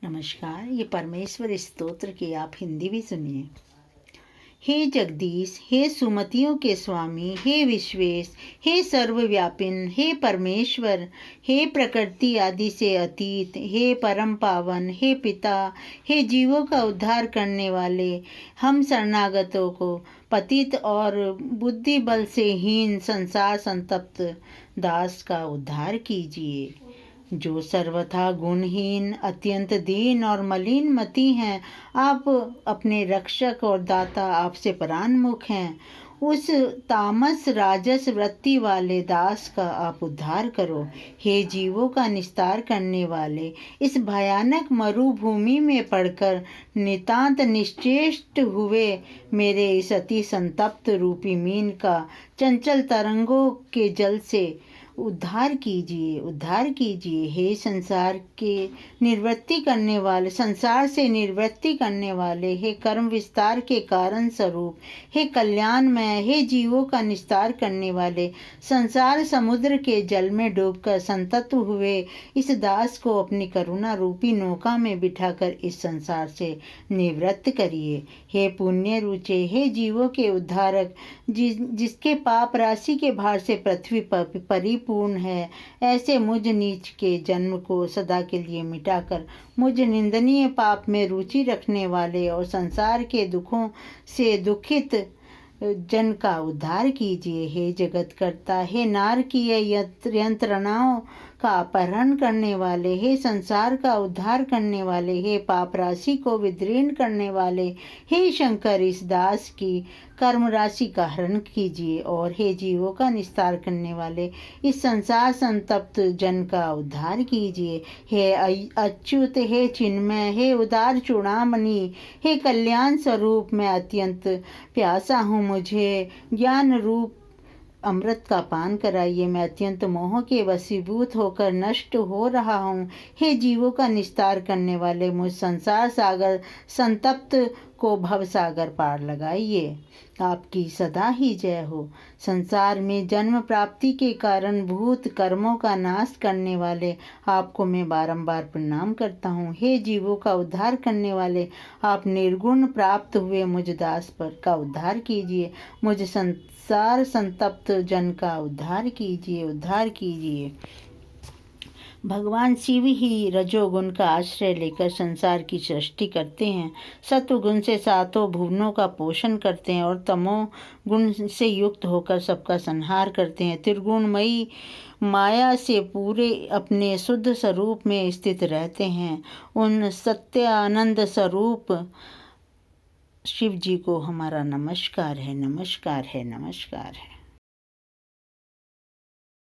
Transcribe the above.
नमस्कार। ये परमेश्वर स्तोत्र की आप हिंदी भी सुनिए। हे जगदीश, हे सुमतियों के स्वामी, हे विश्वेश, हे सर्वव्यापिन, हे परमेश्वर, हे प्रकृति आदि से अतीत, हे परम पावन, हे पिता, हे जीवों का उद्धार करने वाले, हम शरणागतों को पतित और बुद्धि बल से हीन संसार संतप्त दास का उद्धार कीजिए। जो सर्वथा गुणहीन, अत्यंत दीन और मलिन मति हैं, आप अपने रक्षक और दाता आपसे परान्मुख हैं। उस तामस राजस वृत्ति वाले दास का आप उद्धार करो। हे जीवों का निस्तार करने वाले, इस भयानक मरुभूमि में पड़कर नितांत निश्चेष्ट हुए मेरे इस अति संतप्त रूपी मीन का चंचल तरंगों के जल से उद्धार कीजिए। हे संसार से निवृत्ति करने वाले, हे कर्म विस्तार के कारण स्वरूप, हे कल्याणमय, हे जीवों का निस्तार करने वाले, संसार समुद्र के जल में डूबकर संतप्त हुए इस दास को अपनी करुणा रूपी नौका में बिठाकर इस संसार से निवृत्त करिए। हे पुण्य रुचे, हे जीवों के उद्धारक, जिसके पाप राशि के भार से पृथ्वी पर परिपूर्ण है, ऐसे मुझ नीच के जन्म को सदा के लिए मिटाकर मुझ निंदनीय पाप में रुचि रखने वाले और संसार के दुखों से दुखित जन का उद्धार कीजिए। हे जगत कर्ता, हे नारकीय यंत्रणाओं का अपहरण करने वाले, हे संसार का उद्धार करने वाले, हे पाप राशि को विदीर्ण करने वाले, हे शंकर, इस दास की कर्म राशि का हरण कीजिए और हे जीवों का निस्तार करने वाले, इस संसार संतप्त जन का उद्धार कीजिए। हे अच्युत, हे चिन्मय, हे उदार चूड़ामणि, हे कल्याण स्वरूप, मैं अत्यंत प्यासा हूँ, मुझे ज्ञान रूप अमृत का पान कराइए। मैं अत्यंत मोह के वशीभूत होकर नष्ट हो रहा हूँ। हे जीवों का निस्तार करने वाले, मुझ संसार सागर संतप्त को भव सागर पार लगाइए। आपकी सदा ही जय हो। संसार में जन्म प्राप्ति के कारण भूत कर्मों का नाश करने वाले आपको मैं बारंबार प्रणाम करता हूँ। हे जीवों का उद्धार करने वाले, आप निर्गुण प्राप्त हुए मुझ दास पर का उद्धार कीजिए। मुझ संसार संतप्त जन का उद्धार कीजिए। भगवान शिव ही रजोगुण का आश्रय लेकर संसार की सृष्टि करते हैं, सत्वगुण से सातों भुवनों का पोषण करते हैं और तमो गुण से युक्त होकर सबका संहार करते हैं। त्रिगुणमयी माया से पूरे अपने शुद्ध स्वरूप में स्थित रहते हैं। उन सत्य आनंद स्वरूप शिव जी को हमारा नमस्कार है।